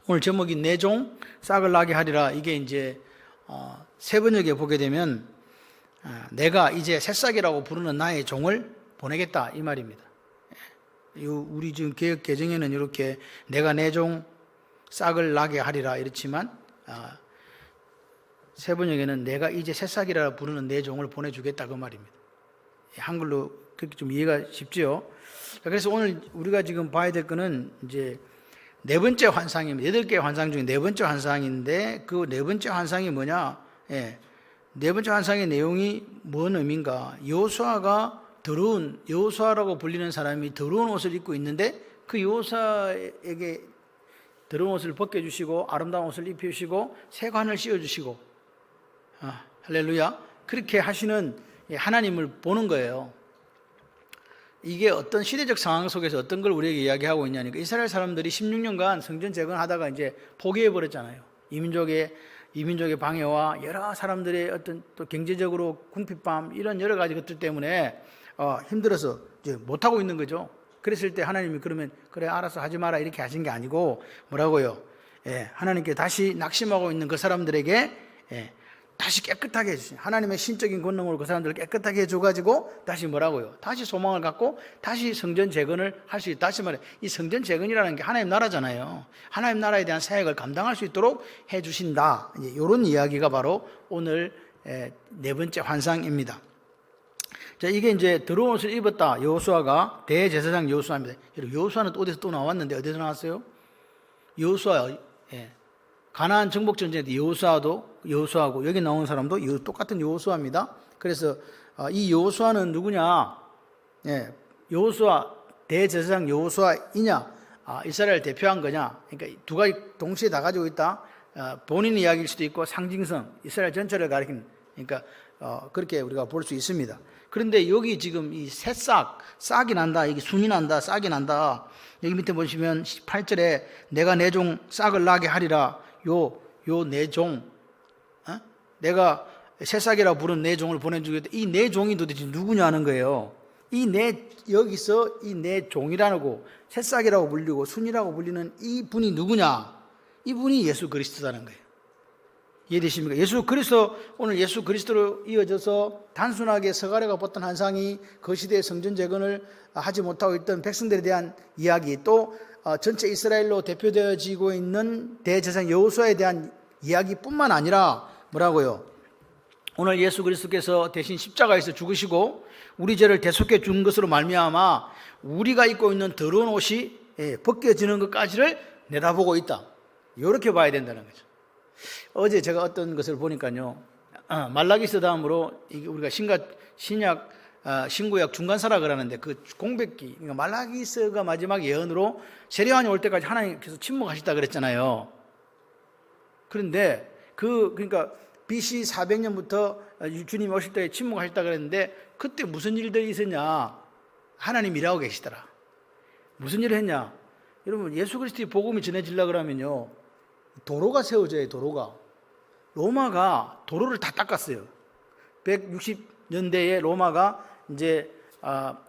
오늘 제목이 내 종 싹을 나게 하리라. 이게 이제 세 번역에 보게 되면 내가 이제 새싹이라고 부르는 나의 종을 보내겠다 이 말입니다. 우리 지금 개역 개정에는 이렇게 내가 내 종 싹을 나게 하리라 이렇지만 세 번역에는 내가 이제 새싹이라 부르는 내 종을 보내주겠다 그 말입니다. 한글로 그렇게 좀 이해가 쉽지요. 그래서 오늘 우리가 지금 봐야 될 거는 이제 네 번째 환상입니다. 8개의 환상 중에 네 번째 환상인데 그 네 번째 환상이 뭐냐? 네 번째 환상의 내용이 뭔 의미인가? 여호수아가 여호수아라고 불리는 사람이 더러운 옷을 입고 있는데 그 여호수아에게 더러운 옷을 벗겨주시고 아름다운 옷을 입혀주시고 새 관을 씌워주시고 할렐루야. 그렇게 하시는 하나님을 보는 거예요. 이게 어떤 시대적 상황 속에서 어떤 걸 우리에게 이야기하고 있냐니까 이스라엘 사람들이 16년간 성전 재건하다가 이제 포기해버렸잖아요. 이민족의 방해와 여러 사람들의 어떤 또 경제적으로 궁핍감 이런 여러 가지 것들 때문에 힘들어서 이제 못하고 있는 거죠. 그랬을 때 하나님이 그러면 그래 알아서 하지 마라 이렇게 하신 게 아니고 뭐라고요? 하나님께 다시 낙심하고 있는 그 사람들에게 다시 깨끗하게 해주신 하나님의 신적인 권능으로 그 사람들을 깨끗하게 해줘가지고 다시 뭐라고요? 다시 소망을 갖고 다시 성전 재건을 할 수 있다. 다시 말해 이 성전 재건이라는 게 하나님 나라잖아요. 하나님 나라에 대한 사역을 감당할 수 있도록 해주신다. 이런 이야기가 바로 오늘 네 번째 환상입니다. 자, 이게 이제 더러운 옷을 입었다. 여호수아가 대제사장 여호수아입니다. 여호수아는 또 어디서 또 나왔는데 어디서 나왔어요? 여호수아 가나안 정복 전쟁 때 여호수아고 여기 나오는 사람도 똑같은 여호수아입니다. 그래서 이 여호수아는 누구냐? 여호수아 대제사장 여호수아이냐? 이스라엘 대표한 거냐? 그러니까 두 가지 동시에 다 가지고 있다. 본인 이야기일 수도 있고 상징성, 이스라엘 전체를 가리키는 그러니까 그렇게 우리가 볼 수 있습니다. 그런데 여기 지금 이 새싹, 싹이 난다, 이게 순이 난다, 싹이 난다. 여기 밑에 보시면 18절에 내가 내 종 싹을 나게 하리라. 요 내 종, 내가 새싹이라 부른 내 종을 보내주겠다. 이 내 종이 도대체 누구냐는 거예요. 여기서 이 내 종이라고 새싹이라고 불리고 순이라고 불리는 이 분이 누구냐? 이 분이 예수 그리스도라는 거예요. 이해되십니까? 오늘 예수 그리스도로 이어져서 단순하게 서가랴가 봤던 환상이 그 시대의 성전 재건을 하지 못하고 있던 백성들에 대한 이야기, 또 전체 이스라엘로 대표되어지고 있는 대제사장 여호수아에 대한 이야기뿐만 아니라 뭐라고요? 오늘 예수 그리스도께서 대신 십자가에서 죽으시고 우리 죄를 대속해 준 것으로 말미암아 우리가 입고 있는 더러운 옷이 벗겨지는 것까지를 내다보고 있다. 이렇게 봐야 된다는 거죠. 어제 제가 어떤 것을 보니까요, 말라기서 다음으로 우리가 신구약 중간사라 그러는데 그 공백기, 그러니까 말라기서가 마지막 예언으로 세례요한이 올 때까지 하나님께서 침묵하시다 그랬잖아요. 그런데 그러니까 BC 400년부터 주님이 오실 때 침묵하셨다 그랬는데 그때 무슨 일들이 있었냐? 하나님 일하고 계시더라. 무슨 일을 했냐? 여러분 예수 그리스도의 복음이 전해지려고 그러면요, 도로가 세워져요. 도로가. 로마가 도로를 다 닦았어요. 160년대에 로마가 이제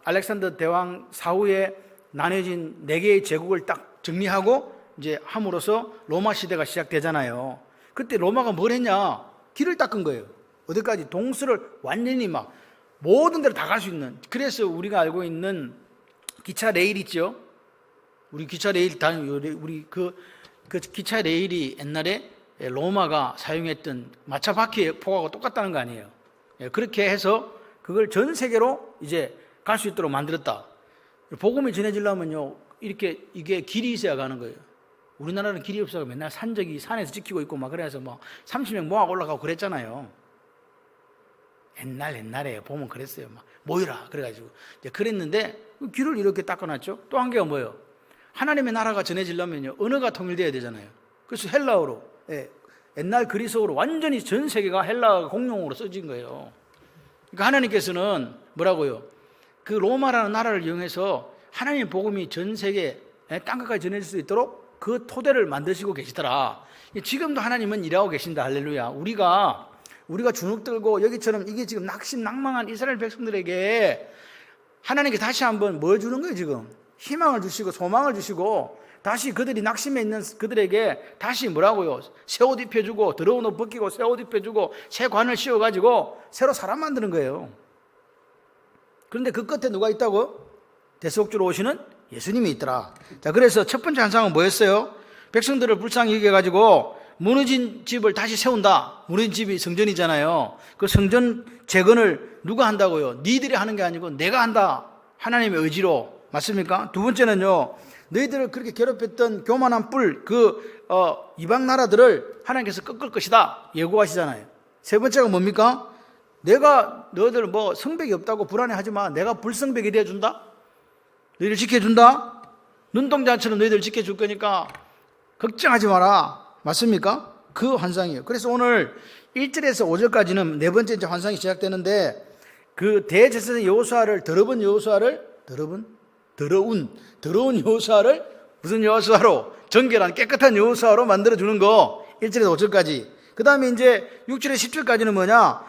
알렉산더 대왕 사후에 나눠진 4개의 제국을 딱 정리하고 이제 함으로써 로마 시대가 시작되잖아요. 그때 로마가 뭘 했냐? 길을 닦은 거예요. 어디까지? 동서를 완전히 막 모든 데로 다 갈 수 있는. 그래서 우리가 알고 있는 기차 레일 있죠? 우리 기차 레일 우리 그 기차 레일이 옛날에 로마가 사용했던 마차 바퀴의 폭하고 똑같다는 거 아니에요. 그렇게 해서 그걸 전 세계로 이제 갈 수 있도록 만들었다. 복음이 전해지려면요, 이게 길이 있어야 가는 거예요. 우리나라는 길이 없어서 맨날 산에서 지키고 있고 막 그래서 뭐 30명 모아고 올라가고 그랬잖아요. 옛날에 보면 그랬어요. 막 모이라 그래가지고 이제 그랬는데 길을 이렇게 닦아놨죠. 또 한 개가 뭐예요? 하나님의 나라가 전해지려면요, 언어가 통일돼야 되잖아요. 그래서 헬라어로, 옛날 그리스어로 완전히 전 세계가 헬라어 공용어로 써진 거예요. 그러니까 하나님께서는 뭐라고요? 그 로마라는 나라를 이용해서 하나님의 복음이 전 세계 땅끝까지 전해질 수 있도록 그 토대를 만드시고 계시더라. 지금도 하나님은 일하고 계신다. 할렐루야. 우리가 주눅 들고 여기처럼 이게 지금 낙심낭망한 이스라엘 백성들에게 하나님께 다시 한번 뭘 주는 거예요? 지금 희망을 주시고 소망을 주시고 다시 그들이 낙심해 있는 그들에게 다시 뭐라고요? 새 옷 입혀주고 더러운 옷 벗기고 새 옷 입혀주고 새 관을 씌워가지고 새로 사람 만드는 거예요. 그런데 그 끝에 누가 있다고? 대속주로 오시는 예수님이 있더라. 자, 그래서 첫 번째 환상은 뭐였어요? 백성들을 불쌍히 여겨가지고 무너진 집을 다시 세운다. 무너진 집이 성전이잖아요. 그 성전 재건을 누가 한다고요? 니들이 하는 게 아니고 내가 한다. 하나님의 의지로. 맞습니까? 두 번째는요, 너희들을 그렇게 괴롭혔던 교만한 뿔, 이방 나라들을 하나님께서 꺾을 것이다. 예고하시잖아요. 세 번째가 뭡니까? 내가 너희들 뭐 성벽이 없다고 불안해하지 마. 내가 불성벽이 되어준다. 너희를 지켜준다. 눈동자처럼 너희들을 지켜줄 거니까 걱정하지 마라. 맞습니까? 그 환상이에요. 그래서 오늘 1절에서 5절까지는 네 번째 환상이 시작되는데, 그 대제사장 여호수아를 더러운 여호수아를 무슨 여호수아로? 정결한 깨끗한 여호수아로 만들어주는 거. 1절에서 5절까지. 그 다음에 이제 6절에서 10절까지는 뭐냐?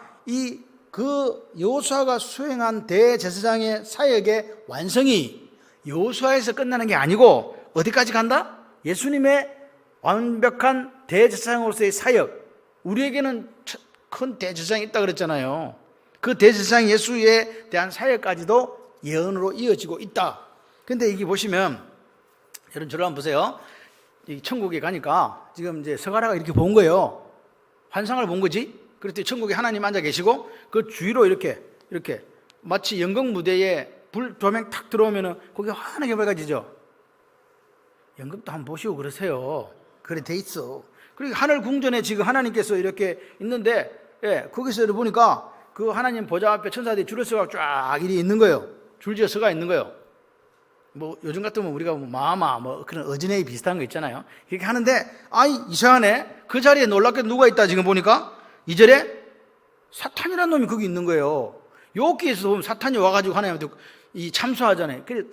그 여호수아가 수행한 대제사장의 사역의 완성이 여호수아에서 끝나는 게 아니고 어디까지 간다? 예수님의 완벽한 대제사장으로서의 사역. 우리에게는 큰 대제사장이 있다 그랬잖아요. 그 대제사장 예수에 대한 사역까지도 예언으로 이어지고 있다. 근데 이게 보시면, 여러분 저를 한번 보세요. 이 천국에 가니까 지금 이제 서가라가 이렇게 본 거예요. 환상을 본 거지. 그랬더니 천국에 하나님 앉아 계시고 그 주위로 이렇게 마치 연극 무대에 불 조명 탁 들어오면은 거기 환하게 밝아지죠. 연극도 한번 보시고 그러세요. 그래 돼 있어. 그리고 하늘 궁전에 지금 하나님께서 이렇게 있는데, 거기서 보니까 그 하나님 보좌 앞에 천사들이 줄을 서가 쫙 이리 있는 거예요. 줄지어 서가 있는 거예요. 뭐 요즘 같으면 우리가 뭐 그런 어진에이 비슷한 거 있잖아요. 이렇게 하는데, 이상하네. 그 자리에 놀랍게 누가 있다 지금 보니까 2절에 사탄이라는 놈이 거기 있는 거예요. 여기에서 보면 사탄이 와가지고 하나님한테 참소하잖아요. 그래서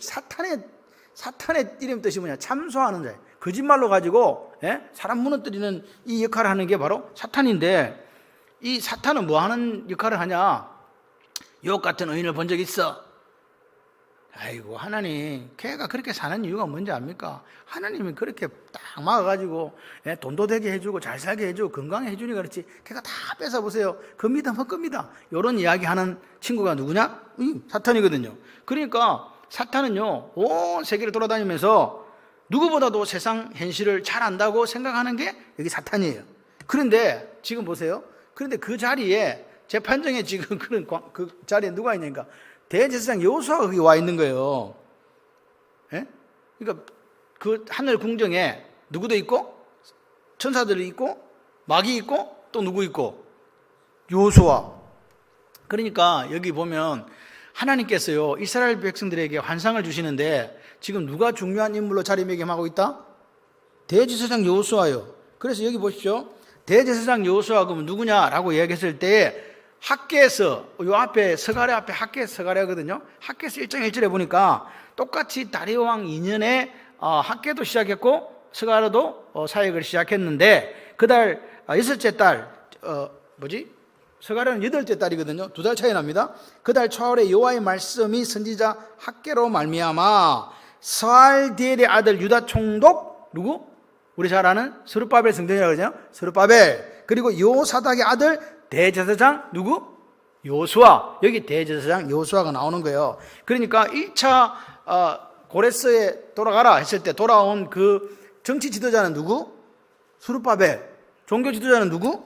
사탄의 이름 뜻이 뭐냐? 참소하는 자예요. 거짓말로 가지고 사람 무너뜨리는 이 역할을 하는 게 바로 사탄인데, 이 사탄은 뭐 하는 역할을 하냐? 욥 같은 의인을 본 적 있어? 아이고 하나님, 걔가 그렇게 사는 이유가 뭔지 압니까? 하나님이 그렇게 딱 막아가지고 돈도 되게 해주고 잘 살게 해주고 건강해 해주니까 그렇지, 걔가 다 뺏어보세요. 겁니다 겁니다. 이런 이야기하는 친구가 누구냐? 사탄이거든요. 그러니까 사탄은요, 온 세계를 돌아다니면서 누구보다도 세상 현실을 잘 안다고 생각하는 게 여기 사탄이에요. 그런데 지금 보세요. 그런데 그 자리에 재판정에 지금 그 자리에 누가 있냐니까 대제사장 여호수아가 거기 와 있는 거예요. 그러니까 그 하늘 궁정에 누구도 있고 천사들이 있고 마귀 있고 또 누구 있고 여호수아. 그러니까 여기 보면 하나님께서요 이스라엘 백성들에게 환상을 주시는데 지금 누가 중요한 인물로 자리매김하고 있다? 대제사장 여호수아요. 그래서 여기 보십시오. 대제사장 여호수아가 그러면 누구냐라고 이야기했을 때 학개에서 요 앞에 서가랴 앞에 서가랴거든요. 학개에서 1장 1절에 보니까 똑같이 다리오 왕 2년에 학개도 시작했고 서가랴도 사역을 시작했는데 그달 여섯째 달 서가랴는 여덟째 달이거든요. 2달 차이 납니다. 그달 초하루에 여호와의 말씀이 선지자 학개로 말미암아 스알디엘의 아들 유다 총독 누구? 우리 잘 아는 스룹바벨 성전이라고 그러죠. 스룹바벨. 그리고 요사닥의 아들 대제사장 누구? 여호수아. 여기 대제사장 여호수아가 나오는 거예요. 그러니까 1차 고레스에 돌아가라 했을 때 돌아온 그 정치 지도자는 누구? 스룹바벨. 종교 지도자는 누구?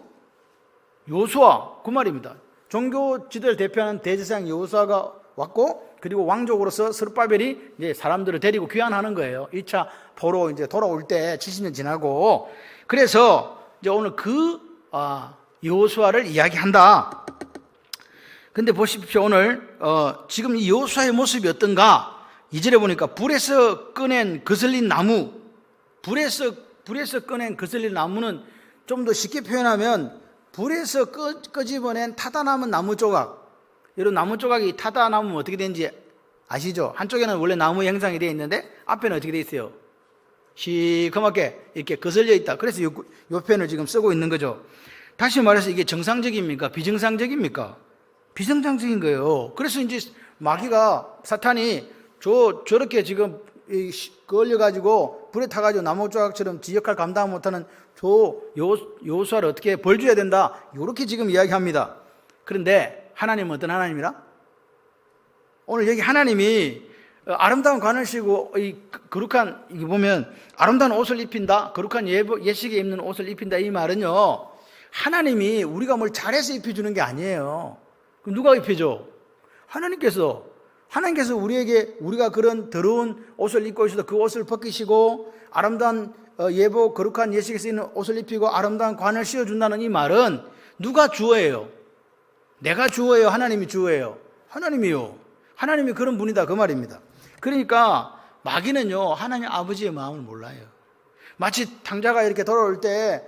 여호수아. 그 말입니다. 종교 지도를 대표하는 대제사장 여호수아가 왔고, 그리고 왕족으로서 스룹바벨이 이제 사람들을 데리고 귀환하는 거예요. 1차 포로 이제 돌아올 때 70년 지나고. 그래서 이제 오늘 그 여호수아를 이야기한다. 근데 보십시오. 오늘 지금 이 여호수아의 모습이 어떤가? 2절에 보니까 불에서 꺼낸 거슬린 나무. 불에서 꺼낸 거슬린 나무는 좀 더 쉽게 표현하면 불에서 끄집어낸 타다 남은 나무 조각. 여러분 나무 조각이 타다 남으면 어떻게 되는지 아시죠? 한쪽에는 원래 나무 형상이 되어 있는데 앞에는 어떻게 되어 있어요? 시커멓게 이렇게 거슬려 있다. 그래서 요 표현을 지금 쓰고 있는 거죠. 다시 말해서 이게 정상적입니까? 비정상적입니까? 비정상적인 거예요. 그래서 이제 마귀가 사탄이 저렇게 지금 걸려가지고 불에 타가지고 나무 조각처럼 지 역할 감당 못하는 여호수아를 어떻게 벌 줘야 된다, 이렇게 지금 이야기합니다. 그런데 하나님은 어떤 하나님이라? 오늘 여기 하나님이 아름다운 관을 쓰고 이 거룩한, 이게 보면 아름다운 옷을 입힌다, 거룩한 예식에 입는 옷을 입힌다, 이 말은요, 하나님이 우리가 뭘 잘해서 입혀주는 게 아니에요. 그럼 누가 입혀줘? 하나님께서 우리에게, 우리가 그런 더러운 옷을 입고 있어도 그 옷을 벗기시고 아름다운 예복, 거룩한 예식에 쓰이는 옷을 입히고 아름다운 관을 씌워준다는 이 말은 누가 주어예요? 내가 주어예요? 하나님이 주어예요? 하나님이요. 하나님이 그런 분이다, 그 말입니다. 그러니까 마귀는요, 하나님 아버지의 마음을 몰라요. 마치 당자가 이렇게 돌아올 때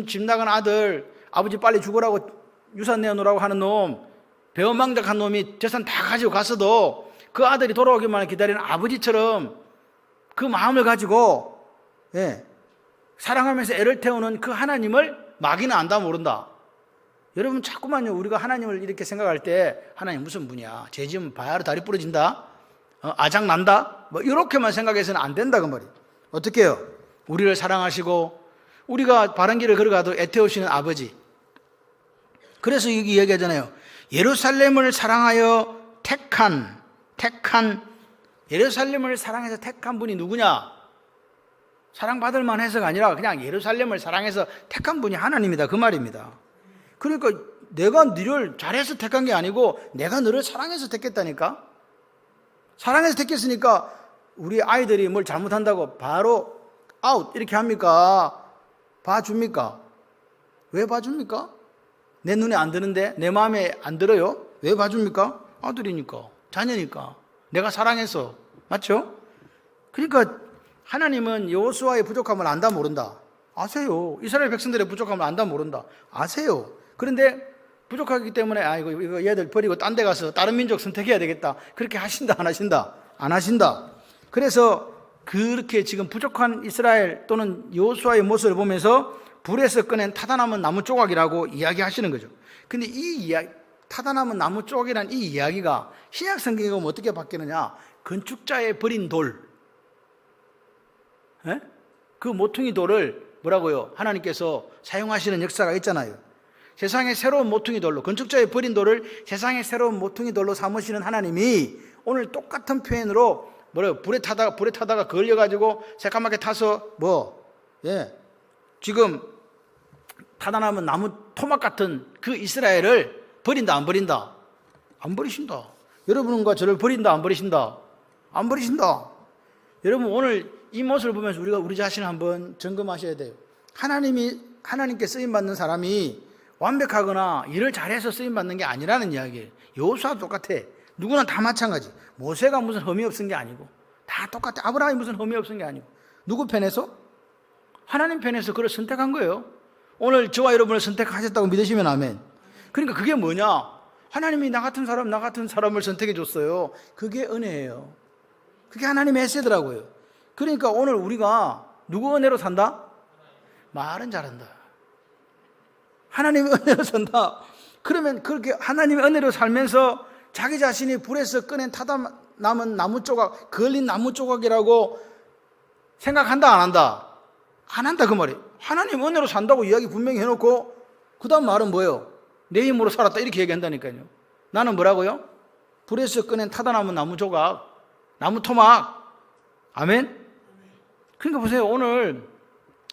집 나간 아들, 아버지 빨리 죽으라고 유산 내어놓으라고 하는 놈, 배은망덕한 놈이 재산 다 가지고 갔어도 그 아들이 돌아오기만 기다리는 아버지처럼 그 마음을 가지고 사랑하면서 애를 태우는 그 하나님을 마귀는 안다 모른다. 여러분 자꾸만요, 우리가 하나님을 이렇게 생각할 때 하나님 무슨 분이야, 죄 지으면 바야흐로 다리 부러진다, 아작 난다, 뭐 이렇게만 생각해서는 안 된다, 그 말이에요. 어떻게 해요? 우리를 사랑하시고 우리가 바른 길을 걸어가도 애태우시는 아버지. 그래서 여기 얘기하잖아요. 예루살렘을 사랑하여 택한 예루살렘을 사랑해서 택한 분이 누구냐? 사랑받을 만해서가 아니라 그냥 예루살렘을 사랑해서 택한 분이 하나님이다, 그 말입니다. 그러니까 내가 너를 잘해서 택한 게 아니고 내가 너를 사랑해서 택했다니까. 사랑해서 택했으니까 우리 아이들이 뭘 잘못한다고 바로 아웃 이렇게 합니까? 봐줍니까? 왜 봐줍니까? 내 눈에 안 드는데, 내 마음에 안 들어요? 왜 봐줍니까? 아들이니까, 자녀니까, 내가 사랑해서. 맞죠? 그러니까 하나님은 여호수아의 부족함을 안다 모른다? 아세요. 이스라엘 백성들의 부족함을 안다 모른다? 아세요. 그런데 부족하기 때문에 이거 얘들 버리고 딴 데 가서 다른 민족 선택해야 되겠다, 그렇게 하신다, 안 하신다? 안 하신다. 그래서 그렇게 지금 부족한 이스라엘 또는 여호수아의 모습을 보면서 불에서 꺼낸 타다 남은 나무 조각이라고 이야기하시는 거죠. 근데 이 이야기, 타다 남은 나무 조각이라는 이 이야기가 신약 성경에 보면 어떻게 바뀌느냐? 건축자의 버린 돌, 그 모퉁이 돌을 뭐라고요? 하나님께서 사용하시는 역사가 있잖아요. 세상의 새로운 모퉁이 돌로, 건축자의 버린 돌을 세상의 새로운 모퉁이 돌로 삼으시는 하나님이 오늘 똑같은 표현으로 뭐래요? 불에 타다가 걸려가지고 새까맣게 타서 지금 타다 남은 나무 토막 같은 그 이스라엘을 버린다, 안 버린다? 안 버리신다. 여러분과 저를 버린다, 안 버리신다? 안 버리신다. 여러분 오늘 이 모습을 보면서 우리가 우리 자신을 한번 점검하셔야 돼요. 하나님께 쓰임받는 사람이 완벽하거나 일을 잘해서 쓰임받는 게 아니라는 이야기예요. 여호수아도 똑같아. 누구나 다 마찬가지. 모세가 무슨 흠이 없은 게 아니고 다 똑같아. 아브라함이 무슨 흠이 없은 게 아니고 누구 편에서? 하나님 편에서 그를 선택한 거예요. 오늘 저와 여러분을 선택하셨다고 믿으시면 아멘. 그러니까 그게 뭐냐? 하나님이 나 같은 사람을 선택해 줬어요. 그게 은혜예요. 그게 하나님의 에세더라고요. 그러니까 오늘 우리가 누구 은혜로 산다? 말은 잘한다. 하나님의 은혜로 산다. 그러면 그렇게 하나님의 은혜로 살면서 자기 자신이 불에서 꺼낸 타다 남은 나무 조각, 걸린 나무 조각이라고 생각한다, 안 한다? 안 한다, 그 말이에요. 하나님 은혜로 산다고 이야기 분명히 해놓고 그 다음 말은 뭐예요? 내 힘으로 살았다, 이렇게 얘기한다니까요. 나는 뭐라고요? 불에서 꺼낸 타다 남은 나무 조각, 나무 토막. 아멘? 그러니까 보세요. 오늘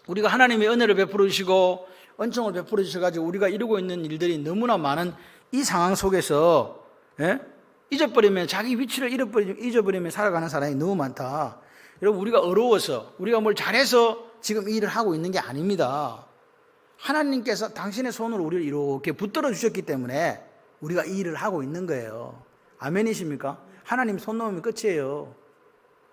우리가 하나님의 은혜를 베풀어 주시고 은총을 베풀어 주셔가지고 우리가 이루고 있는 일들이 너무나 많은 이 상황 속에서 잊어버리면, 자기 위치를 잊어버리면 살아가는 사람이 너무 많다. 여러분, 우리가 어려워서, 우리가 뭘 잘해서 지금 이 일을 하고 있는 게 아닙니다. 하나님께서 당신의 손으로 우리를 이렇게 붙들어 주셨기 때문에 우리가 이 일을 하고 있는 거예요. 아멘이십니까? 하나님 손 놓으면 끝이에요.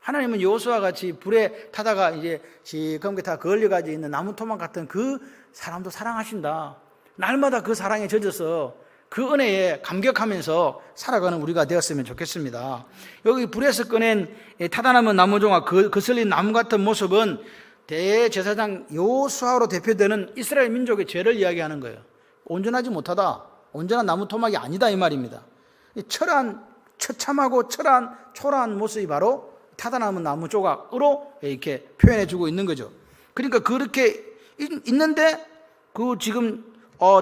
하나님은 여호수아와 같이 불에 타다가 이제 시커멓게 다 걸려가지고 있는 나무 토막 같은 그 사람도 사랑하신다. 날마다 그 사랑에 젖어서 그 은혜에 감격하면서 살아가는 우리가 되었으면 좋겠습니다. 여기 불에서 꺼낸 타다 남은 나무 종과 거슬린 나무 같은 모습은 대제사장 여호수아로 대표되는 이스라엘 민족의 죄를 이야기하는 거예요. 온전하지 못하다, 온전한 나무 토막이 아니다, 이 말입니다. 처참하고 초라한 모습이 바로 타다 남은 나무 조각으로 이렇게 표현해 주고 있는 거죠. 그러니까 그렇게 있는데 그 지금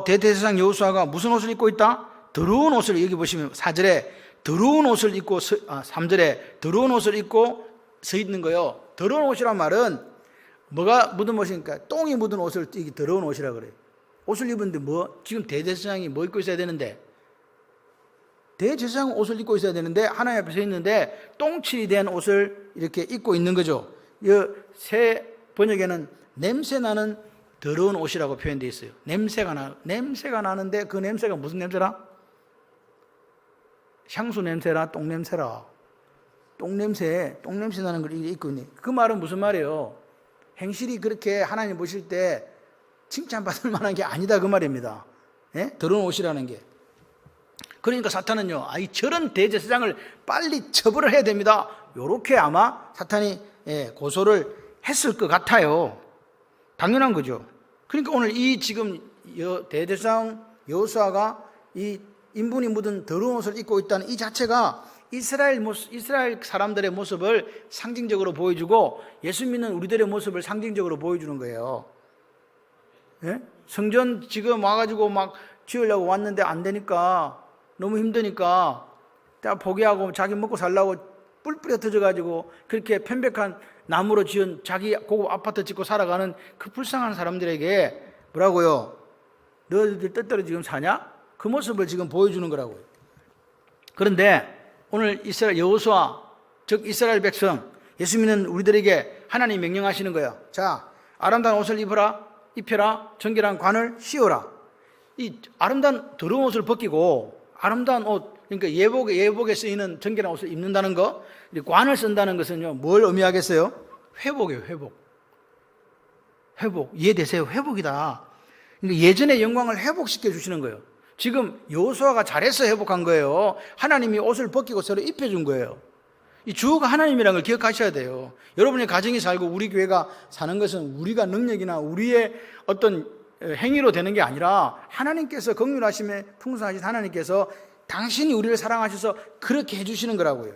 대제사장 여호수아가 무슨 옷을 입고 있다? 더러운 옷을, 여기 보시면 4절에 더러운 옷을 입고 3절에 더러운 옷을 입고 서 있는 거예요. 더러운 옷이란 말은 뭐가 묻은 옷이니까 똥이 묻은 옷을 이게 더러운 옷이라 그래요. 옷을 입었는데 지금 대제사장이 뭐 입고 있어야 되는데, 대제사장 옷을 입고 있어야 되는데 하나님 앞에 서 있는데 똥칠이 된 옷을 이렇게 입고 있는 거죠. 이 새 번역에는 냄새 나는 더러운 옷이라고 표현되어 있어요. 냄새가 나는데 그 냄새가 무슨 냄새라? 향수 냄새라, 똥 냄새라. 똥 냄새 나는 걸 입고 있네. 그 말은 무슨 말이에요? 행실이 그렇게 하나님 보실 때 칭찬받을 만한 게 아니다 그 말입니다. 예? 더러운 옷이라는 게. 그러니까 사탄은요, 저런 대제사장을 빨리 처벌을 해야 됩니다. 요렇게 아마 사탄이 고소를 했을 것 같아요. 당연한 거죠. 그러니까 오늘 이 지금 대제사장 여호수아가 이 인분이 묻은 더러운 옷을 입고 있다는 이 자체가 이스라엘 사람들의 모습을 상징적으로 보여주고 예수 믿는 우리들의 모습을 상징적으로 보여주는 거예요. 예? 성전 지금 와가지고 막 지으려고 왔는데 안 되니까, 너무 힘드니까 다 포기하고 자기 먹고 살려고 뿔뿔이 흩어져가지고 그렇게 편백한 나무로 지은 자기 고급 아파트 짓고 살아가는 그 불쌍한 사람들에게 뭐라고요? 너희들 뜻대로 지금 사냐? 그 모습을 지금 보여주는 거라고요. 그런데 오늘 이스라엘 여호수아, 즉 이스라엘 백성, 예수 믿는 우리들에게 하나님 명령하시는 거예요. 자, 아름다운 옷을 입혀라, 정결한 관을 씌워라. 이 아름다운 더러운 옷을 벗기고 아름다운 옷, 그러니까 예복에 쓰이는 정결한 옷을 입는다는 거, 관을 쓴다는 것은요, 뭘 의미하겠어요? 회복이에요, 회복. 이해되세요? 회복이다. 그러니까 예전의 영광을 회복시켜 주시는 거예요. 지금 여호수아가 잘해서 회복한 거예요. 하나님이 옷을 벗기고 서로 입혀준 거예요. 이 주어가 하나님이라는 걸 기억하셔야 돼요. 여러분의 가정이 살고 우리 교회가 사는 것은 우리가 능력이나 우리의 어떤 행위로 되는 게 아니라 하나님께서 긍휼하심에 풍성하신 하나님께서 당신이 우리를 사랑하셔서 그렇게 해주시는 거라고요.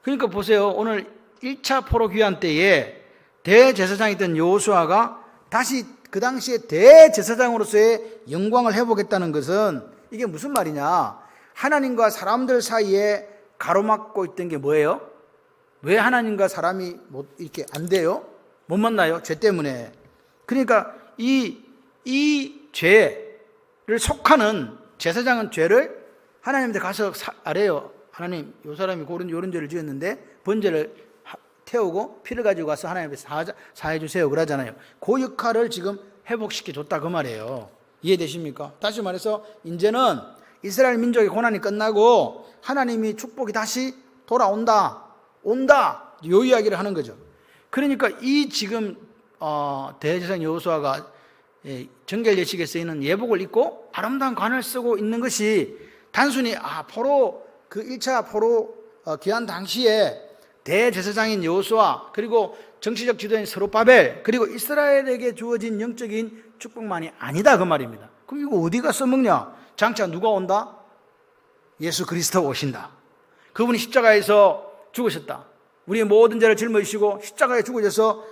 그러니까 보세요. 오늘 1차 포로 귀환 때에 대제사장이던 여호수아가 다시 그 당시에 대제사장으로서의 영광을 회복했다는 것은 이게 무슨 말이냐? 하나님과 사람들 사이에 가로막고 있던 게 뭐예요? 왜 하나님과 사람이 이렇게 안 돼요? 못 만나요? 죄 때문에. 그러니까 이 죄를 속하는 제사장은 죄를 하나님한테 가서 아래요. 하나님, 이 사람이 이런 죄를 지었는데 번제를 태우고 피를 가지고 가서 하나님 앞에 사해 주세요 그러잖아요. 그 역할을 지금 회복시켜 줬다 그 말이에요. 이해되십니까? 다시 말해서 이제는 이스라엘 민족의 고난이 끝나고 하나님이 축복이 다시 온다 요 이야기를 하는 거죠. 그러니까 이 지금 대제사장 여호수아가 정결 예식에 쓰이는 예복을 입고 아름다운 관을 쓰고 있는 것이 단순히 포로 그 1차 포로 귀환 당시에 대제사장인 여호수아, 그리고 정치적 지도인 스룹바벨, 그리고 이스라엘에게 주어진 영적인 축복만이 아니다 그 말입니다. 그럼 이거 어디가 써먹냐? 장차 누가 온다? 예수 그리스도가 오신다. 그분이 십자가에서 죽으셨다. 우리의 모든 죄를 짊어지시고 십자가에 죽으셔서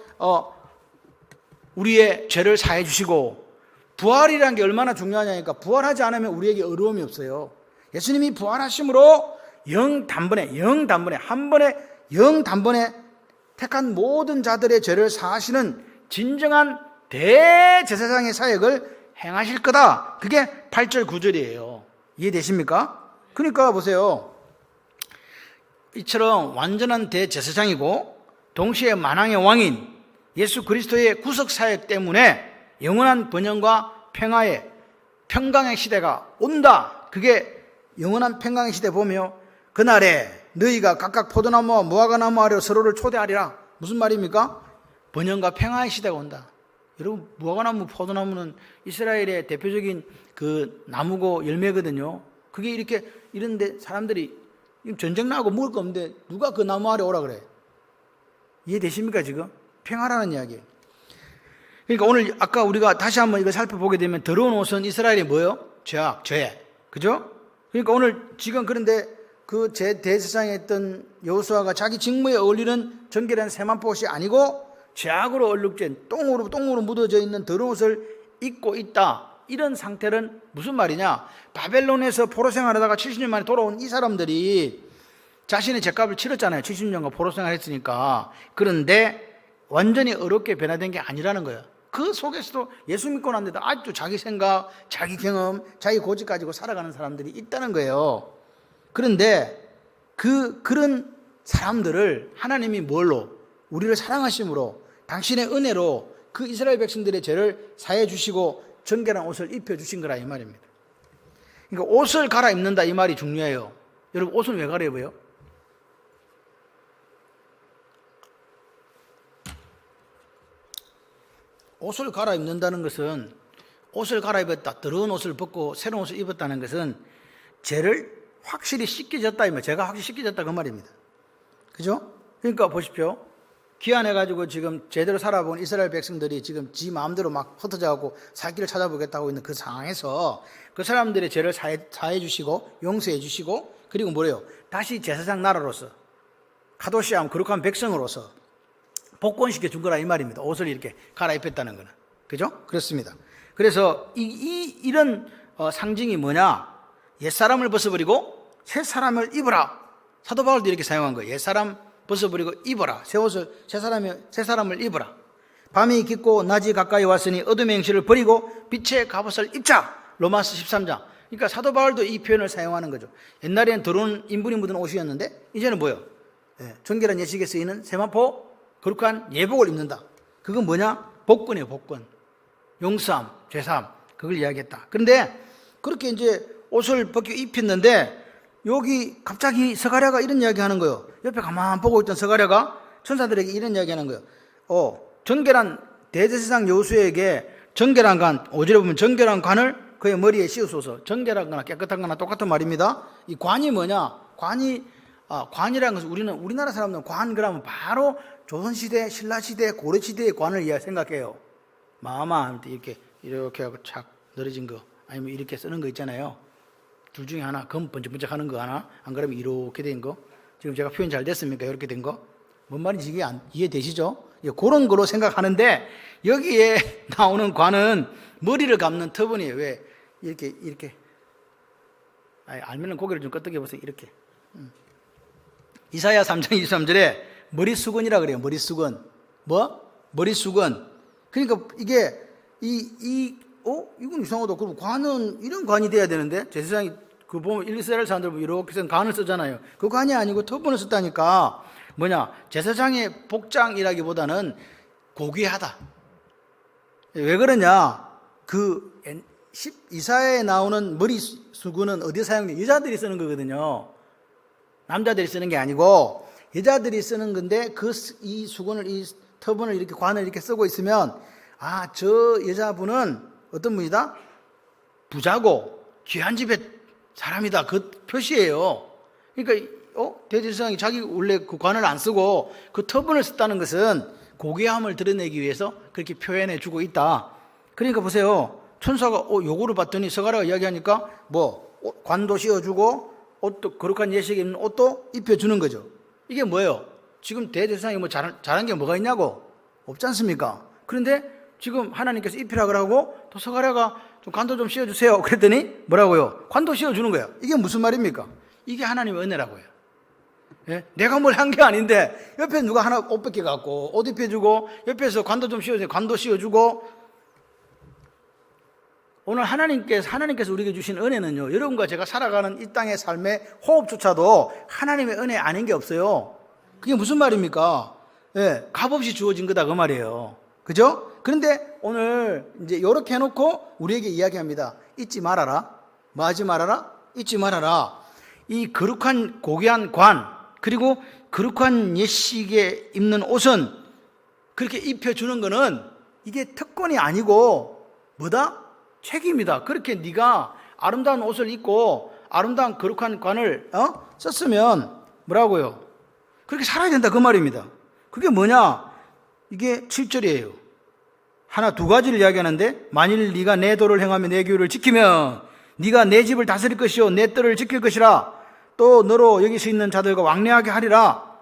우리의 죄를 사해 주시고, 부활이라는 게 얼마나 중요하냐니까, 부활하지 않으면 우리에게 어려움이 없어요. 예수님이 부활하심으로 영단번에 택한 모든 자들의 죄를 사하시는 진정한 대제사장의 사역을 행하실 거다. 그게 8절 9절이에요. 이해되십니까? 그러니까 보세요. 이처럼 완전한 대제사장이고 동시에 만왕의 왕인 예수 그리스도의 구속 사역 때문에 영원한 번영과 평강의 시대가 온다. 그게 영원한 평강의 시대 보며 그날에 너희가 각각 포도나무와 무화과나무 아래로 서로를 초대하리라. 무슨 말입니까? 번영과 평화의 시대가 온다. 여러분, 무화과나무, 포도나무는 이스라엘의 대표적인 그 나무고 열매거든요. 그게 이런데 사람들이 전쟁 나고 먹을 거 없는데 누가 그 나무 아래 오라 그래? 이해되십니까 지금? 평화라는 이야기예요. 그러니까 오늘 아까 우리가 다시 한번 이거 살펴보게 되면 더러운 옷은 이스라엘이 뭐예요? 죄악, 죄. 그죠? 그러니까 오늘 지금 그런데 그 제 대제사장에 있던 여호수아가 자기 직무에 어울리는 정결한 세마포 옷이 아니고 죄악으로 얼룩진 똥으로 묻어져 있는 더러운 옷을 입고 있다. 이런 상태는 무슨 말이냐? 바벨론에서 포로 생활하다가 70년 만에 돌아온 이 사람들이 자신의 죄값을 치렀잖아요. 70년간 포로 생활했으니까. 그런데 완전히 어렵게 변화된 게 아니라는 거예요. 그 속에서도 예수 믿고 난데도 아직도 자기 생각, 자기 경험, 자기 고집 가지고 살아가는 사람들이 있다는 거예요. 그런데 그런 사람들을 하나님이 뭘로? 우리를 사랑하심으로, 당신의 은혜로 그 이스라엘 백성들의 죄를 사해 주시고 정결한 옷을 입혀 주신 거라 이 말입니다. 그러니까 옷을 갈아입는다 이 말이 중요해요. 여러분 옷을 왜 갈아입어요? 옷을 갈아입는다는 것은, 옷을 갈아입었다, 더러운 옷을 벗고 새로운 옷을 입었다는 것은 죄를 확실히 씻겨졌다 이 말, 죄가 확실히 씻겨졌다 그 말입니다. 그죠? 그러니까 보십시오. 귀환해가지고 지금 제대로 살아본 이스라엘 백성들이 지금 지 마음대로 막 흩어져가고 살 길을 찾아보겠다고 있는 그 상황에서 그 사람들의 죄를 사해 주시고 용서해 주시고, 그리고 뭐래요? 다시 제사장 나라로서 카도시암 거룩한 백성으로서 복권시켜 준 거라 이 말입니다. 옷을 이렇게 갈아입혔다는 거는. 그죠? 그렇습니다. 그래서 이런 상징이 뭐냐? 옛사람을 벗어버리고 새사람을 입어라. 사도 바울도 이렇게 사용한 거예요. 옛사람 벗어버리고 입어라. 새 옷을 새 사람을 입어라. 밤이 깊고 낮이 가까이 왔으니 어둠의 행실을 버리고 빛의 갑옷을 입자. 로마서 13장. 그러니까 사도 바울도 이 표현을 사용하는 거죠. 옛날에는 더러운 인분이 묻은 옷이었는데 이제는 뭐예요? 정결한 예식에 쓰이는 세마포 거룩한 예복을 입는다. 그건 뭐냐? 복권이에요. 복권. 용서함, 죄사함, 그걸 이야기했다. 그런데 그렇게 이제 옷을 벗겨 입혔는데 여기 갑자기 스가랴가 이런 이야기 하는 거예요. 옆에 가만 보고 있던 스가랴가 천사들에게 이런 이야기 하는 거예요. 정결한 대제사장 여호수아에게 정결한 관, 5절에 보면 정결한 관을 그의 머리에 씌우소서. 정결한 거나 깨끗한 거나 똑같은 말입니다. 이 관이 뭐냐? 관이라는 것은 우리나라 사람들은 관 그러면 바로 조선시대, 신라시대, 고려시대의 관을 생각해요. 마마 이렇게 하고 착 늘어진 거, 아니면 이렇게 쓰는 거 있잖아요. 둘 중에 하나, 검 번쩍번쩍 하는 거 하나, 안 그러면 이렇게 된 거. 지금 제가 표현 잘 됐습니까? 이렇게 된 거. 뭔 말인지 이게 이해되시죠? 그런 거로 생각하는데 여기에 나오는 관은 머리를 감는 터번이에요. 왜? 이렇게. 알면은 고개를 좀 끄덕여 보세요. 이렇게. 이사야 3장 23절에 머리수건이라 그래요. 머리수건. 뭐? 머리수건. 그러니까 이게 이건 이상하다. 그럼 관은 이런 관이 돼야 되는데 제사장이 그 보면 이스라엘 사람들 보면 이렇게 해서 관을 쓰잖아요. 그 관이 아니고 터번을 썼다니까. 뭐냐? 제사장의 복장이라기보다는 고귀하다. 왜 그러냐? 이사야에 나오는 머리수건은 어디에 사용돼? 여자들이 쓰는 거거든요. 남자들이 쓰는 게 아니고 여자들이 쓰는 건데 이 수건을, 이 터번을 이렇게 관을 이렇게 쓰고 있으면 저 여자분은 어떤 분이다? 부자고 귀한 집의 사람이다. 그 표시예요. 그러니까 대제사장이 자기 원래 그 관을 안 쓰고 그 터번을 썼다는 것은 고귀함을 드러내기 위해서 그렇게 표현해 주고 있다. 그러니까 보세요. 천사가 요거를 봤더니 스가랴가 이야기하니까 관도 씌워주고 옷도 거룩한 예식에 입는 옷도 입혀주는 거죠. 이게 뭐예요? 지금 대제사장이 잘한 게 뭐가 있냐고? 없지 않습니까? 그런데 지금 하나님께서 입히라 그러고 또 스가랴가 좀 관도 좀 씌워주세요. 그랬더니 뭐라고요? 관도 씌워주는 거예요. 이게 무슨 말입니까? 이게 하나님의 은혜라고요. 예? 내가 뭘 한 게 아닌데 옆에 누가 하나 옷 뺏겨갖고 옷 입혀주고 옆에서 관도 좀 씌워주세요. 관도 씌워주고. 오늘 하나님께서 우리에게 주신 은혜는요, 여러분과 제가 살아가는 이 땅의 삶의 호흡조차도 하나님의 은혜 아닌 게 없어요. 그게 무슨 말입니까? 값없이 주어진 거다 그 말이에요. 그죠? 그런데 오늘 이제 이렇게 해놓고 우리에게 이야기합니다. 잊지 말아라. 뭐 하지 말아라? 잊지 말아라. 이 거룩한 고귀한 관, 그리고 거룩한 예식에 입는 옷은 그렇게 입혀주는 거는 이게 특권이 아니고 뭐다? 책임이다. 그렇게 네가 아름다운 옷을 입고 아름다운 거룩한 관을 썼으면 뭐라고요? 그렇게 살아야 된다 그 말입니다. 그게 뭐냐? 이게 7절이에요. 두 가지를 이야기하는데, 만일 네가 내 도를 행하며 내 규율을 지키면 네가 내 집을 다스릴 것이요 내 뜰을 지킬 것이라. 또 너로 여기 서 있는 자들과 왕래하게 하리라.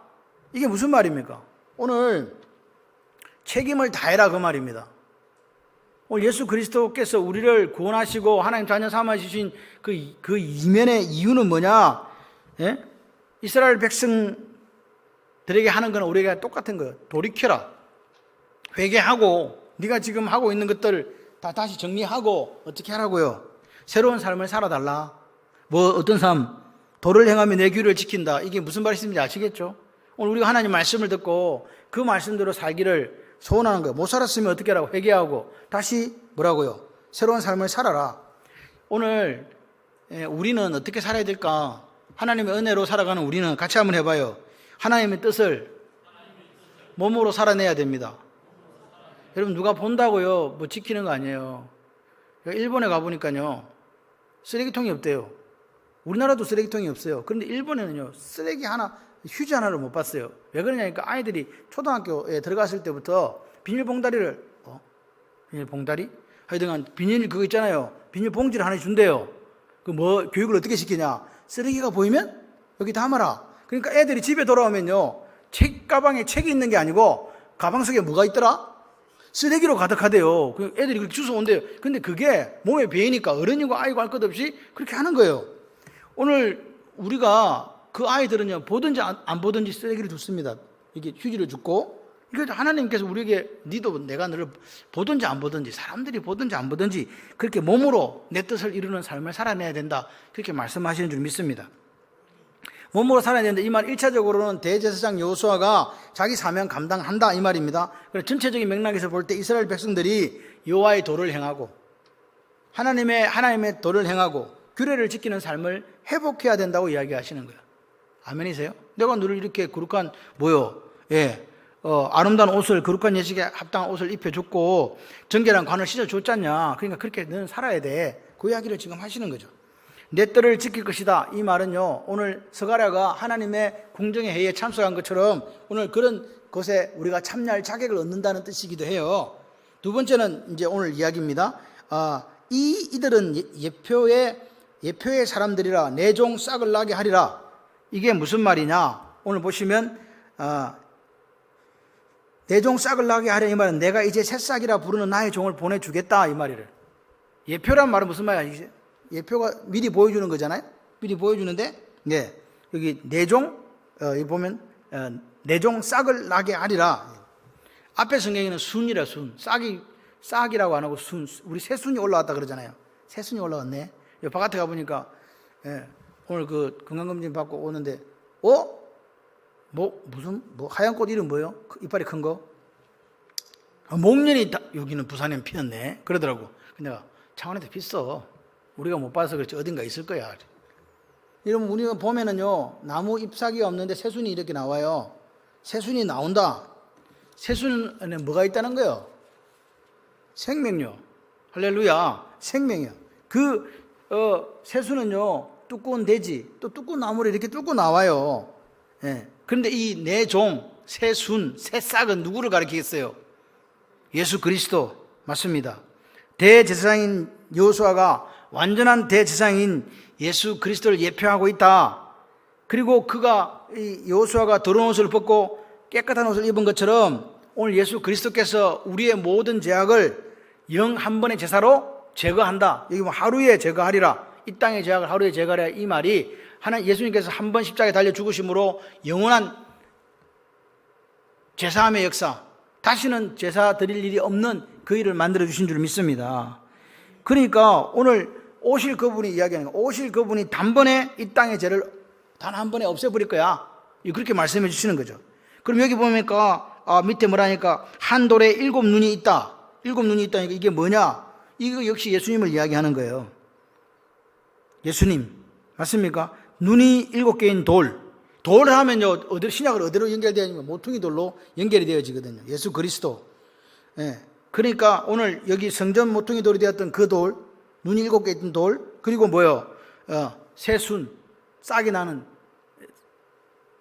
이게 무슨 말입니까? 오늘 책임을 다해라 그 말입니다. 오늘 예수 그리스도께서 우리를 구원하시고 하나님 자녀 삼아주신 그 이면의 이유는 뭐냐? 예? 이스라엘 백성들에게 하는 건 우리가 똑같은 거예요. 돌이켜라. 회개하고 네가 지금 하고 있는 것들을 다 다시 정리하고 어떻게 하라고요? 새로운 삶을 살아달라. 뭐 어떤 삶? 도를 행하며 내 규를 지킨다. 이게 무슨 말씀인지 아시겠죠? 오늘 우리가 하나님 말씀을 듣고 그 말씀대로 살기를 소원하는 거예요. 못 살았으면 어떻게 하라고? 회개하고 다시 뭐라고요? 새로운 삶을 살아라. 오늘 우리는 어떻게 살아야 될까? 하나님의 은혜로 살아가는 우리는 같이 한번 해봐요. 하나님의 뜻을 몸으로 살아내야 됩니다. 여러분 누가 본다고요? 뭐 지키는 거 아니에요. 일본에 가보니까요 쓰레기통이 없대요. 우리나라도 쓰레기통이 없어요. 그런데 일본에는요 쓰레기 하나, 휴지 하나를 못 봤어요. 왜 그러냐니까 아이들이 초등학교에 들어갔을 때부터 비닐봉다리를 비닐봉다리? 하여튼간 비닐 그거 있잖아요. 비닐봉지를 하나 준대요. 그 뭐 교육을 어떻게 시키냐? 쓰레기가 보이면 여기 담아라. 그러니까 애들이 집에 돌아오면요 책 가방에 책이 있는 게 아니고 가방 속에 뭐가 있더라? 쓰레기로 가득하대요. 애들이 그렇게 주워온대요. 근데 그게 몸에 배이니까 어른이고 아이고 할 것 없이 그렇게 하는 거예요. 오늘 우리가 그 아이들은요 보든지 안 보든지 쓰레기를 줍습니다. 이게 휴지를 줍고, 이거 하나님께서 우리에게 니도 내가 너를 보든지 안 보든지, 사람들이 보든지 안 보든지 그렇게 몸으로 내 뜻을 이루는 삶을 살아내야 된다, 그렇게 말씀하시는 줄 믿습니다. 몸으로 살아야 되는데 이 말 1차적으로는 대제사장 여호수아가 자기 사명 감당한다 이 말입니다. 그래서 전체적인 맥락에서 볼 때 이스라엘 백성들이 여호와의 도를 행하고 하나님의 도를 행하고 규례를 지키는 삶을 회복해야 된다고 이야기하시는 거예요. 아멘이세요? 내가 너를 이렇게 거룩한 아름다운 옷을, 거룩한 예식에 합당한 옷을 입혀줬고 정결한 관을 씻어줬잖냐. 그러니까 그렇게 너는 살아야 돼. 그 이야기를 지금 하시는 거죠. 내 뜰을 지킬 것이다. 이 말은요 오늘 스가랴가 하나님의 궁정의 회의에 참석한 것처럼 오늘 그런 것에 우리가 참여할 자격을 얻는다는 뜻이기도 해요. 두 번째는 이제 오늘 이야기입니다. 이들은 예표의 사람들이라 내 종 싹을 나게 하리라. 이게 무슨 말이냐? 오늘 보시면 내 종 싹을 나게 하려, 이 말은 내가 이제 새싹이라 부르는 나의 종을 보내주겠다 이 말이를. 예표란 말은 무슨 말이야? 예표가 미리 보여주는 거잖아요. 미리 보여주는데 여기 내 종 여기 보면 내 종 싹을 나게 하리라. 앞에 성경에는 순이라 순, 싹이라고 안 하고 순, 우리 새순이 올라왔다 그러잖아요. 새순이 올라왔네. 바깥에 가보니까 오늘 그 건강검진 받고 오는데 무슨 하얀 꽃 이름 뭐예요? 이빨이 큰 거? 목련이 여기는 부산에 피었네 그러더라고. 근데 내가 창원에도 피었어. 우리가 못 봐서 그렇지 어딘가 있을 거야. 여러분 우리가 보면은요 나무 잎사귀가 없는데 새순이 이렇게 나와요. 새순이 나온다. 새순에 뭐가 있다는 거예요? 생명요. 할렐루야. 생명이요. 새순은요 두꺼운 대지 또 두꺼운 나무를 이렇게 뚫고 나와요. 그런데 이 내 종, 새순, 새싹은 누구를 가리키겠어요? 예수 그리스도 맞습니다. 대제사장인 여호수아가 완전한 대제사장인 예수 그리스도를 예표하고 있다. 그리고 여호수아가 더러운 옷을 벗고 깨끗한 옷을 입은 것처럼 오늘 예수 그리스도께서 우리의 모든 죄악을 영 한 번의 제사로 제거한다. 여기 하루에 제거하리라. 이 땅의 죄악을 하루에 제거하리라. 이 말이 예수님께서 한 번 십자가에 달려 죽으심으로 영원한 제사함의 역사, 다시는 제사 드릴 일이 없는 그 일을 만들어 주신 줄 믿습니다. 그러니까 오늘 오실 그분이 이야기하는 거, 오실 그분이 단번에 이 땅의 죄를 단 한 번에 없애버릴 거야. 그렇게 말씀해 주시는 거죠. 그럼 여기 보니까 밑에 뭐라니까 한 돌에 7눈이 있다. 7눈이 있다니까 이게 뭐냐? 이거 역시 예수님을 이야기하는 거예요. 예수님 맞습니까? 눈이 7개인 돌을 하면요 신약을 어디로 연결되어지면 모퉁이 돌로 연결이 되어지거든요. 예수 그리스도. 그러니까 오늘 여기 성전 모퉁이 돌이 되었던 그 돌, 눈이 7개 있던 돌, 그리고 새순, 싹이 나는,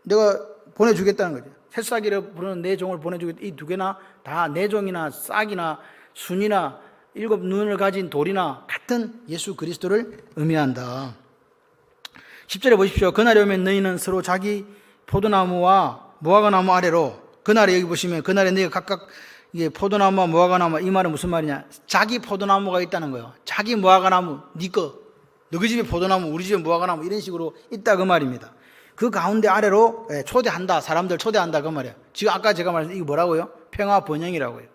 내가 보내주겠다는 거죠. 새싹이라 부르는 내 종을 보내주겠다. 이 두 개나 다 내 종이나 싹이나 순이나 7눈을 가진 돌이나 같은 예수 그리스도를 의미한다. 10절에 보십시오. 그날이 오면 너희는 서로 자기 포도나무와 무화과나무 아래로, 그날에 여기 보시면 그날에 너희가 각각 이게 포도나무와 무화과나무, 이 말은 무슨 말이냐? 자기 포도나무가 있다는 거예요. 자기 무화과나무, 네 거, 너희 집에 포도나무, 우리 집에 무화과나무, 이런 식으로 있다 그 말입니다. 그 가운데 아래로 초대한다, 사람들 초대한다 그 말이에요. 지금 아까 제가 말했던 이게 뭐라고요? 평화 번영이라고요.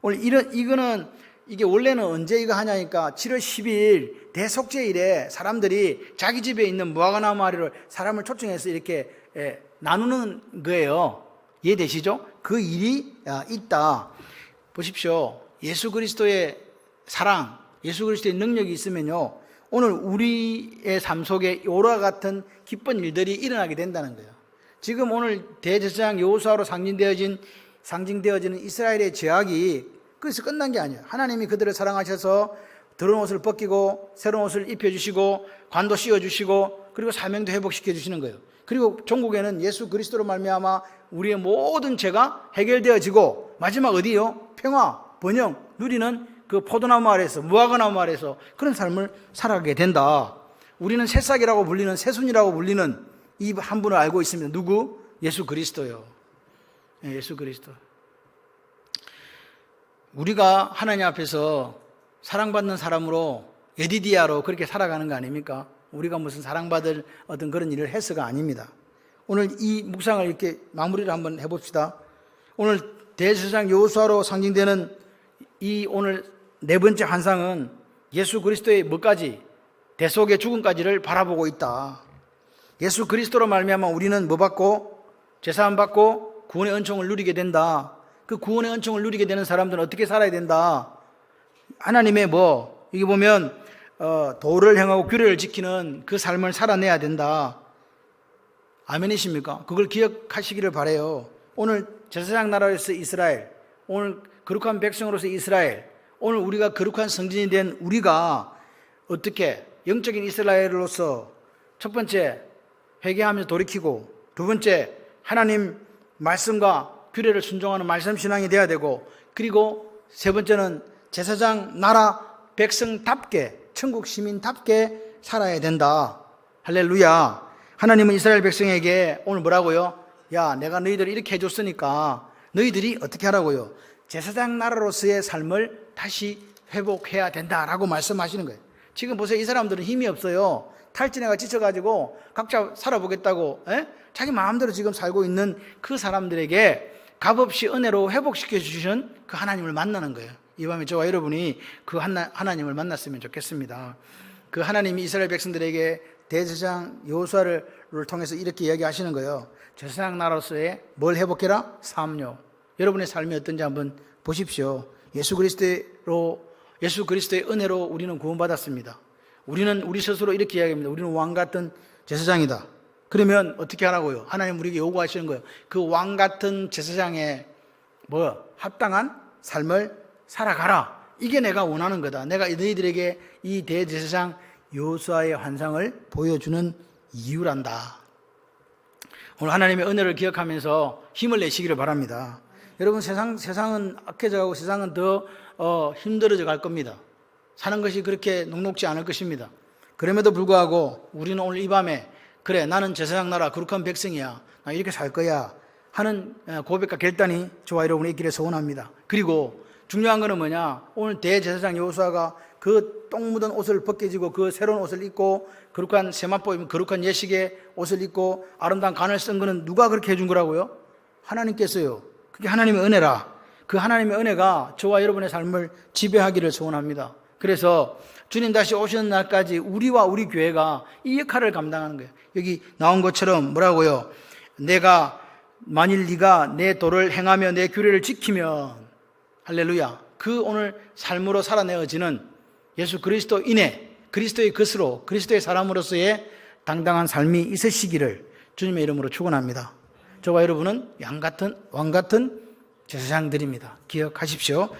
오늘 이거는 이게 원래는 언제 이거 하냐니까 7월 12일 대속죄일에 사람들이 자기 집에 있는 무화과나무 아래로 사람을 초청해서 이렇게 나누는 거예요. 이해되시죠? 그 일이 있다. 보십시오. 예수 그리스도의 사랑, 예수 그리스도의 능력이 있으면요, 오늘 우리의 삶 속에 이와 같은 기쁜 일들이 일어나게 된다는 거예요. 지금 오늘 대제사장 여호수아로 상징되어지는 이스라엘의 죄악이 그래서 끝난 게 아니에요. 하나님이 그들을 사랑하셔서 더러운 옷을 벗기고 새로운 옷을 입혀주시고 관도 씌워주시고 그리고 사명도 회복시켜 주시는 거예요. 그리고 종국에는 예수 그리스도로 말미암아 우리의 모든 죄가 해결되어지고 마지막 어디요? 평화, 번영 누리는 그 포도나무 아래에서, 무화과나무 아래에서 그런 삶을 살아가게 된다. 우리는 새싹이라고 불리는, 새순이라고 불리는 이 한 분을 알고 있습니다. 누구? 예수 그리스도요. 예수 그리스도. 우리가 하나님 앞에서 사랑받는 사람으로, 예디디아로 그렇게 살아가는 거 아닙니까? 우리가 무슨 사랑받을 어떤 그런 일을 해서가 아닙니다. 오늘 이 묵상을 이렇게 마무리를 한번 해봅시다. 오늘 대제사장 여호수아로 상징되는 이 오늘 네 번째 환상은 예수 그리스도의 뭐까지? 대속의 죽음까지를 바라보고 있다. 예수 그리스도로 말미암아 우리는 뭐 받고? 제사함 받고 구원의 은총을 누리게 된다. 그 구원의 은총을 누리게 되는 사람들은 어떻게 살아야 된다? 하나님의 여기 보면 도를 행하고 규례를 지키는 그 삶을 살아내야 된다. 아멘이십니까? 그걸 기억하시기를 바라요. 오늘 제사장 나라로서 이스라엘, 오늘 거룩한 백성으로서 이스라엘, 오늘 우리가 거룩한 성진이 된 우리가 어떻게 영적인 이스라엘로서 첫 번째 회개하면서 돌이키고, 두 번째 하나님 말씀과 규례를 순종하는 말씀 신앙이 돼야 되고, 그리고 세 번째는 제사장 나라 백성답게, 천국 시민답게 살아야 된다. 할렐루야. 하나님은 이스라엘 백성에게 오늘 뭐라고요? 야, 내가 너희들을 이렇게 해줬으니까 너희들이 어떻게 하라고요? 제사장 나라로서의 삶을 다시 회복해야 된다라고 말씀하시는 거예요. 지금 보세요. 이 사람들은 힘이 없어요. 탈진해가 지쳐가지고 각자 살아보겠다고 자기 마음대로 지금 살고 있는 그 사람들에게 값없이 은혜로 회복시켜 주시는 그 하나님을 만나는 거예요. 이 밤에 저와 여러분이 그 하나님을 만났으면 좋겠습니다. 그 하나님이 이스라엘 백성들에게 대제사장 여호수아를 통해서 이렇게 이야기하시는 거예요. 제사장 나라로서의 뭘 회복해라? 삶요. 여러분의 삶이 어떤지 한번 보십시오. 예수 그리스도의 은혜로 우리는 구원받았습니다. 우리는 우리 스스로 이렇게 이야기합니다. 우리는 왕 같은 제사장이다. 그러면 어떻게 하라고요? 하나님 우리에게 요구하시는 거예요. 그 왕 같은 제사장에 합당한 삶을 살아가라. 이게 내가 원하는 거다. 내가 너희들에게 이 대제사장 여호수아의 환상을 보여주는 이유란다. 오늘 하나님의 은혜를 기억하면서 힘을 내시기를 바랍니다. 여러분, 세상은 악해져가고 세상은 더 힘들어져 갈 겁니다. 사는 것이 그렇게 녹록지 않을 것입니다. 그럼에도 불구하고 우리는 오늘 이 밤에 그래, 나는 제사장 나라 거룩한 백성이야, 나 이렇게 살 거야 하는 고백과 결단이 저와 여러분의 있기를 소원합니다. 그리고 중요한 거는 뭐냐? 오늘 대제사장 여호수아가 그 똥 묻은 옷을 벗겨지고 그 새로운 옷을 입고 거룩한 세마포, 거룩한 예식의 옷을 입고 아름다운 간을 쓴 거는 누가 그렇게 해준 거라고요? 하나님께서요. 그게 하나님의 은혜라. 그 하나님의 은혜가 저와 여러분의 삶을 지배하기를 소원합니다. 그래서 주님 다시 오시는 날까지 우리와 우리 교회가 이 역할을 감당하는 거예요. 여기 나온 것처럼 뭐라고요? 만일 네가 내 도를 행하며 내 규례를 지키면, 할렐루야, 그 오늘 삶으로 살아내어지는 예수 그리스도인의, 그리스도의 것으로, 그리스도의 사람으로서의 당당한 삶이 있으시기를 주님의 이름으로 축원합니다. 저와 여러분은 왕 같은 제사장들입니다. 기억하십시오.